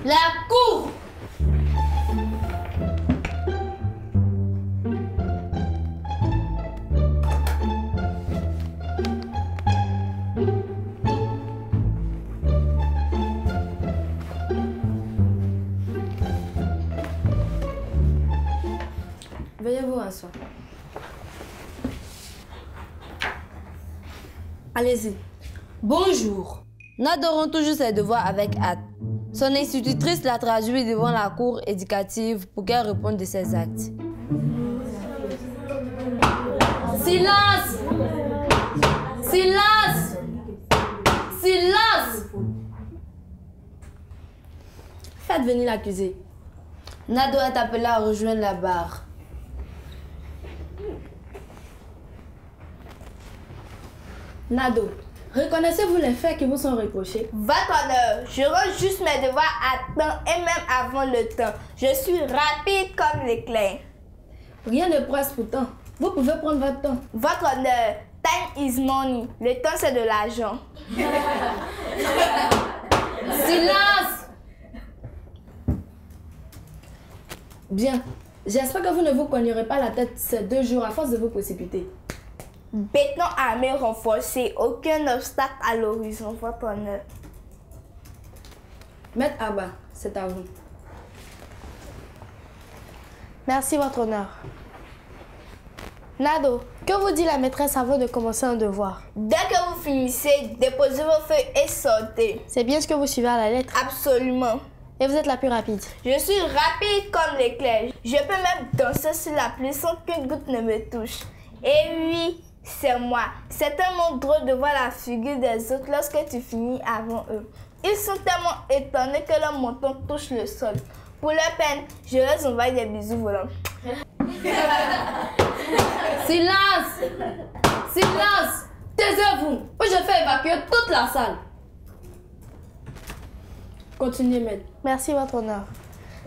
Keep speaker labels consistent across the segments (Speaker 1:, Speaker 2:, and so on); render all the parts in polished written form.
Speaker 1: La cour.
Speaker 2: Veuillez vous asseoir. Allez-y.
Speaker 1: Bonjour. Nado rend toujours ses devoirs avec hâte. Son institutrice l'a traduit devant la cour éducative pour qu'elle réponde de ses actes. Silence! Silence! Silence!
Speaker 2: Faites venir l'accusé.
Speaker 1: Nado est appelé à rejoindre la barre.
Speaker 2: Nado, reconnaissez-vous les faits qui vous sont reprochés?
Speaker 3: Votre honneur, je rends juste mes devoirs à temps et même avant le temps. Je suis rapide comme l'éclair.
Speaker 2: Rien ne presse pourtant. Vous pouvez prendre votre temps.
Speaker 3: Votre honneur, time is money. Le temps, c'est de l'argent.
Speaker 1: Silence!
Speaker 2: Bien. J'espère que vous ne vous cognerez pas la tête ces 2 jours à force de vous précipiter.
Speaker 3: Béton armé renforcé, aucun obstacle à l'horizon, votre honneur.
Speaker 2: Maître Abba, c'est à vous.
Speaker 4: Merci, votre honneur. Nado, que vous dit la maîtresse avant de commencer un devoir?
Speaker 3: Dès que vous finissez, déposez vos feuilles et sortez.
Speaker 4: C'est bien ce que vous suivez à la lettre?
Speaker 3: Absolument.
Speaker 4: Et vous êtes la plus rapide?
Speaker 3: Je suis rapide comme l'éclair. Je peux même danser sur la pluie sans qu'une goutte ne me touche. Et oui, c'est moi. C'est tellement drôle de voir la figure des autres lorsque tu finis avant eux. Ils sont tellement étonnés que leur menton touche le sol. Pour leur peine, je leur envoie des bisous volants.
Speaker 1: Silence! Silence!
Speaker 2: Taisez-vous, ou je fais évacuer toute la salle. Continuez, maître.
Speaker 4: Merci, votre honneur.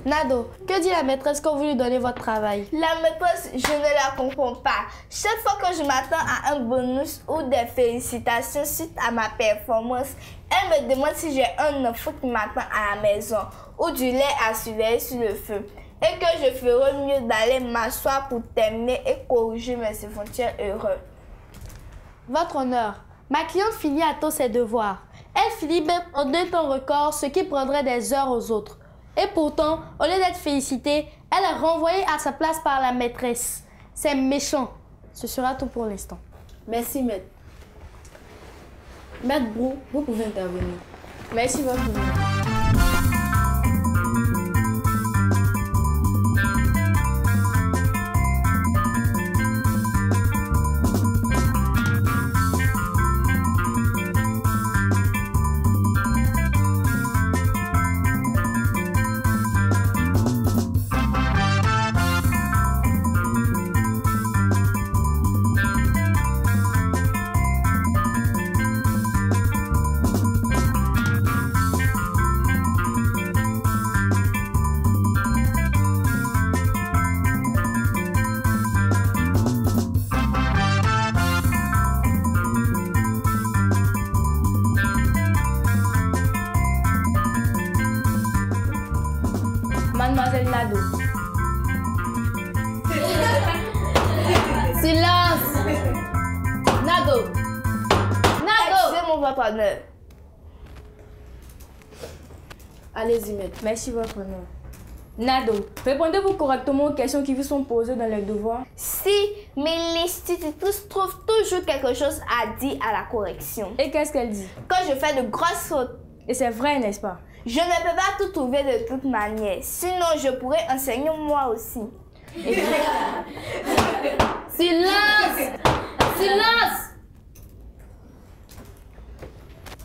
Speaker 4: Nado, que dit la maîtresse quand vous lui donnez votre travail?
Speaker 3: La maîtresse, je ne la comprends pas. Chaque fois que je m'attends à un bonus ou des félicitations suite à ma performance, elle me demande si j'ai un enfant qui m'attend à la maison ou du lait à surveiller sur le feu. Et que je ferais mieux d'aller m'asseoir pour terminer et corriger mes éventuelles erreurs.
Speaker 4: Votre honneur, ma cliente finit à temps ses devoirs. Elle finit même en un temps record, ce qui prendrait des heures aux autres. Et pourtant, au lieu d'être félicitée, elle est renvoyée à sa place par la maîtresse. C'est méchant. Ce sera tout pour l'instant.
Speaker 2: Merci, maître. Maître Brou, vous pouvez intervenir.
Speaker 4: Merci, votre honneur.
Speaker 2: Mademoiselle Nado.
Speaker 1: Silence! Nado! Nado!
Speaker 3: Excusez-moi, votre honneur.
Speaker 2: Allez-y, maître.
Speaker 4: Merci, votre honneur.
Speaker 2: Nado, répondez-vous correctement aux questions qui vous sont posées dans les devoirs?
Speaker 3: Si, mais l'institutrice trouve toujours quelque chose à dire à la correction.
Speaker 2: Et qu'est-ce qu'elle dit?
Speaker 3: Quand je fais de grosses fautes,
Speaker 2: Et c'est vrai, n'est-ce pas?
Speaker 3: je ne peux pas tout trouver de toute manière. Sinon, je pourrais enseigner moi aussi.
Speaker 1: Silence! Silence!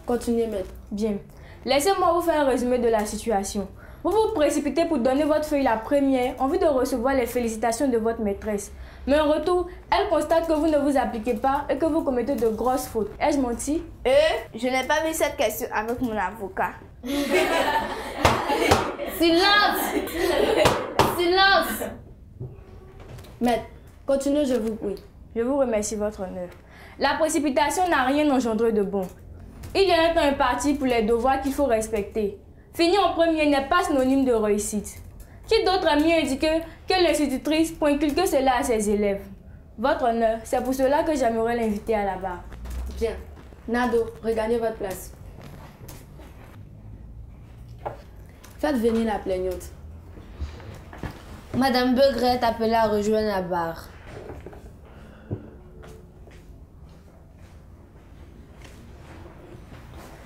Speaker 2: Continuez, maître. Bien. Laissez-moi vous faire un résumé de la situation. Vous vous précipitez pour donner votre feuille la première en vue de recevoir les félicitations de votre maîtresse. Mais en retour, elle constate que vous ne vous appliquez pas et que vous commettez de grosses fautes. Ai-je menti?
Speaker 3: Je n'ai pas vu cette question avec mon avocat.
Speaker 1: Silence! Silence!
Speaker 2: Maître, continuez, je vous prie. Je vous remercie, votre honneur. La précipitation n'a rien engendré de bon. Il y a un temps imparti pour les devoirs qu'il faut respecter. Finir en premier n'est pas synonyme de réussite. Qui d'autre a mieux indiqué que l'institutrice pour inculquer cela à ses élèves? Votre honneur, c'est pour cela que j'aimerais l'inviter à la barre.
Speaker 4: Bien. Nado, regagnez votre place. Faites venir la plaignante.
Speaker 1: Madame Beugret est appelée à rejoindre la barre.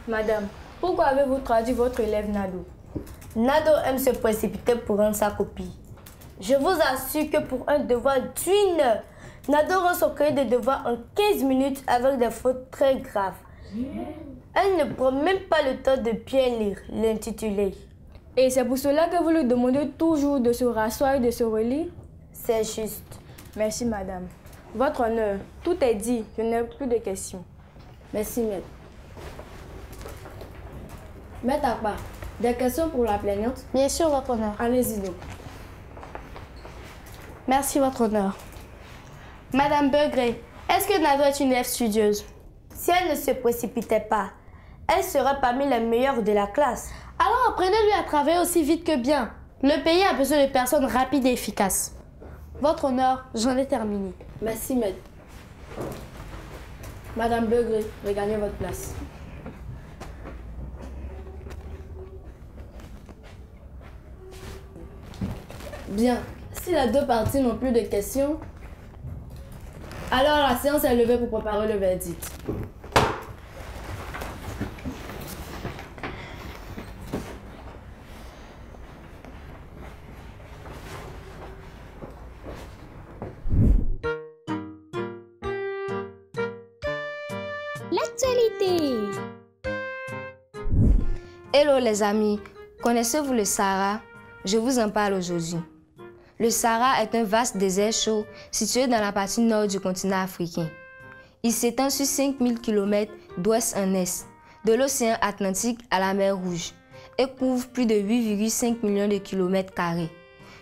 Speaker 2: Madame, pourquoi avez-vous traduit votre élève Nado?
Speaker 5: Nado aime se précipiter pour rendre sa copie. Je vous assure que pour un devoir d'une heure, Nado rend son cahier de devoirs en 15 minutes avec des fautes très graves. Elle ne prend même pas le temps de bien lire l'intitulé.
Speaker 2: Et c'est pour cela que vous lui demandez toujours de se rasseoir et de se relire?
Speaker 5: C'est juste.
Speaker 2: Merci, madame. Votre honneur, tout est dit. Je n'ai plus de questions.
Speaker 4: Merci, maître. Maître Akpa, des questions pour la plaignante?
Speaker 3: Bien sûr, votre honneur.
Speaker 4: Allez-y donc.
Speaker 3: Merci, votre honneur. Madame Beugret, est-ce que Nado est une élève studieuse?
Speaker 5: Si elle ne se précipitait pas, elle sera parmi les meilleures de la classe.
Speaker 3: Alors apprenez-lui à travailler aussi vite que bien. Le pays a besoin de personnes rapides et efficaces. Votre honneur, j'en ai terminé.
Speaker 4: Merci, maître. Madame Beugret, regagnez votre place. Bien. Si les deux parties n'ont plus de questions, alors la séance est levée pour préparer le verdict.
Speaker 6: L'actualité. Hello les amis, connaissez-vous le Sahara? Je vous en parle aujourd'hui. Le Sahara est un vaste désert chaud situé dans la partie nord du continent africain. Il s'étend sur 5000 km d'ouest en est, de l'océan Atlantique à la mer Rouge, et couvre plus de 8,5 millions de kilomètres carrés,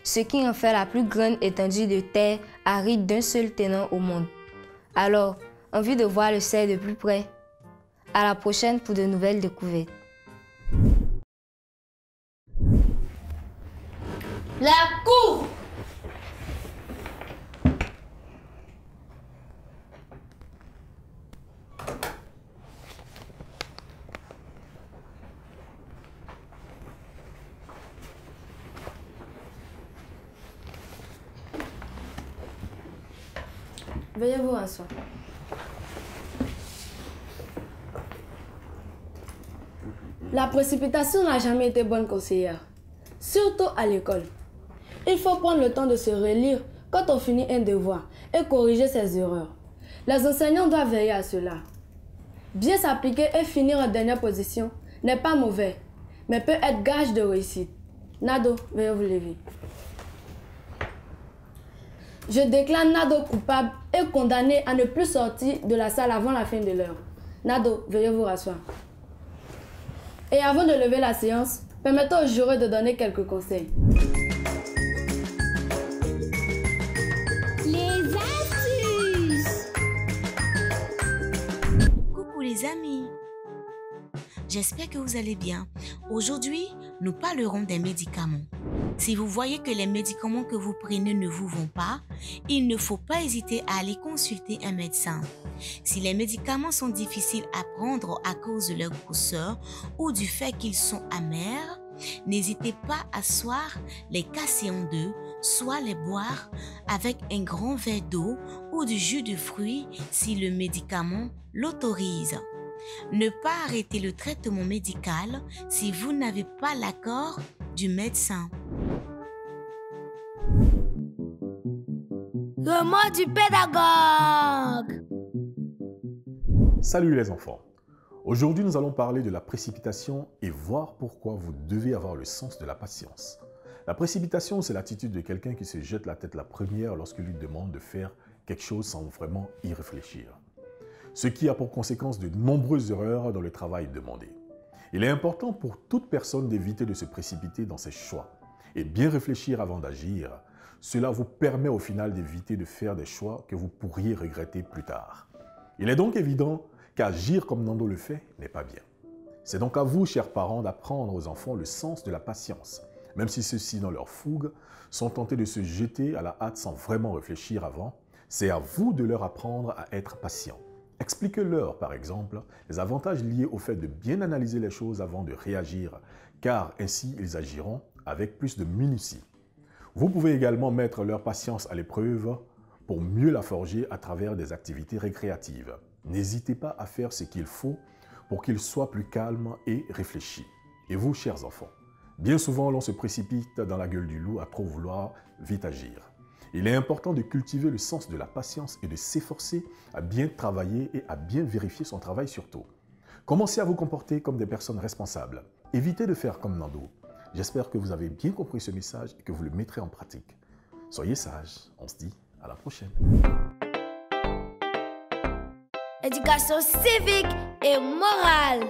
Speaker 6: ce qui en fait la plus grande étendue de terre aride d'un seul tenant au monde. Alors, envie de voir le cerf de plus près? À la prochaine pour de nouvelles découvertes.
Speaker 1: La cour!
Speaker 4: Veuillez vous asseoir. La précipitation n'a jamais été bonne conseillère, surtout à l'école. Il faut prendre le temps de se relire quand on finit un devoir et corriger ses erreurs. Les enseignants doivent veiller à cela. Bien s'appliquer et finir en dernière position n'est pas mauvais, mais peut être gage de réussite. Nado, veuillez vous lever. Je déclare Nado coupable et condamné à ne plus sortir de la salle avant la fin de l'heure. Nado, veuillez vous rasseoir. Et avant de lever la séance, permettez au jury de donner quelques conseils.
Speaker 6: Les astuces!
Speaker 7: Coucou les amis! J'espère que vous allez bien. Aujourd'hui, nous parlerons des médicaments. Si vous voyez que les médicaments que vous prenez ne vous vont pas, il ne faut pas hésiter à aller consulter un médecin. Si les médicaments sont difficiles à prendre à cause de leur grosseur ou du fait qu'ils sont amers, n'hésitez pas à soit les casser en deux, soit les boire avec un grand verre d'eau ou du jus de fruits si le médicament l'autorise. Ne pas arrêter le traitement médical si vous n'avez pas l'accord du médecin.
Speaker 3: Le mot du pédagogue.
Speaker 8: Salut les enfants. Aujourd'hui, nous allons parler de la précipitation et voir pourquoi vous devez avoir le sens de la patience. La précipitation, c'est l'attitude de quelqu'un qui se jette la tête la première lorsqu'il lui demande de faire quelque chose sans vraiment y réfléchir. Ce qui a pour conséquence de nombreuses erreurs dans le travail demandé. Il est important pour toute personne d'éviter de se précipiter dans ses choix et bien réfléchir avant d'agir. Cela vous permet au final d'éviter de faire des choix que vous pourriez regretter plus tard. Il est donc évident qu'agir comme Nando le fait n'est pas bien. C'est donc à vous, chers parents, d'apprendre aux enfants le sens de la patience, même si ceux-ci, dans leur fougue, sont tentés de se jeter à la hâte sans vraiment réfléchir avant. C'est à vous de leur apprendre à être patients. Expliquez-leur, par exemple, les avantages liés au fait de bien analyser les choses avant de réagir, car ainsi ils agiront avec plus de minutie. Vous pouvez également mettre leur patience à l'épreuve pour mieux la forger à travers des activités récréatives. N'hésitez pas à faire ce qu'il faut pour qu'ils soient plus calmes et réfléchis. Et vous, chers enfants, bien souvent l'on se précipite dans la gueule du loup à trop vouloir vite agir. Il est important de cultiver le sens de la patience et de s'efforcer à bien travailler et à bien vérifier son travail surtout. Commencez à vous comporter comme des personnes responsables. Évitez de faire comme Nando. J'espère que vous avez bien compris ce message et que vous le mettrez en pratique. Soyez sages, on se dit à la prochaine.
Speaker 5: Éducation civique et morale.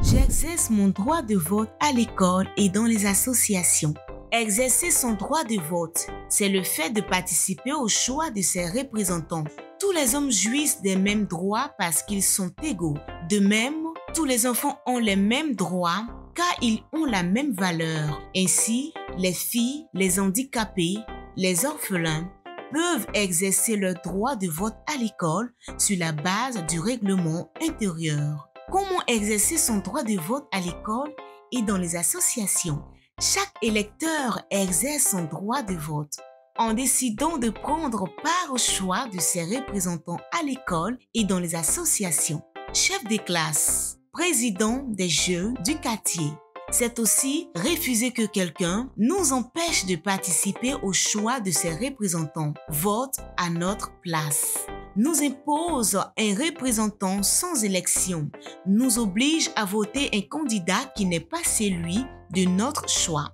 Speaker 7: J'exerce mon droit de vote à l'école et dans les associations. Exercer son droit de vote, c'est le fait de participer au choix de ses représentants. Tous les hommes jouissent des mêmes droits parce qu'ils sont égaux. De même, tous les enfants ont les mêmes droits car ils ont la même valeur. Ainsi, les filles, les handicapés, les orphelins peuvent exercer leur droit de vote à l'école sur la base du règlement intérieur. Comment exercer son droit de vote à l'école et dans les associations? Chaque électeur exerce son droit de vote en décidant de prendre part au choix de ses représentants à l'école et dans les associations. Chef de classe, président des jeux du quartier. C'est aussi refuser que quelqu'un nous empêche de participer au choix de ses représentants. Vote à notre place. Nous impose un représentant sans élection. Nous oblige à voter un candidat qui n'est pas celui de notre choix.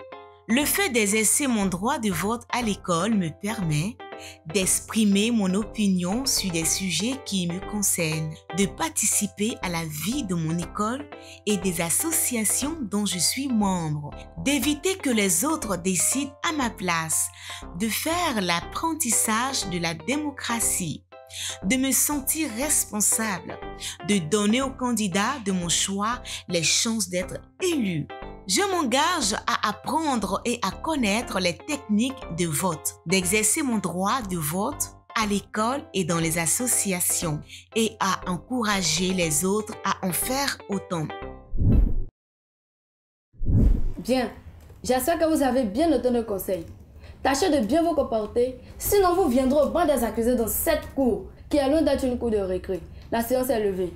Speaker 7: Le fait d'exercer mon droit de vote à l'école me permet d'exprimer mon opinion sur des sujets qui me concernent, de participer à la vie de mon école et des associations dont je suis membre, d'éviter que les autres décident à ma place, de faire l'apprentissage de la démocratie, de me sentir responsable, de donner au candidat de mon choix les chances d'être élu. Je m'engage à apprendre et à connaître les techniques de vote, d'exercer mon droit de vote à l'école et dans les associations et à encourager les autres à en faire autant.
Speaker 2: Bien, j'espère que vous avez bien noté nos conseils. Tâchez de bien vous comporter, sinon vous viendrez au banc des accusés dans cette cour, qui est loin d'être une cour de récré. La séance est levée.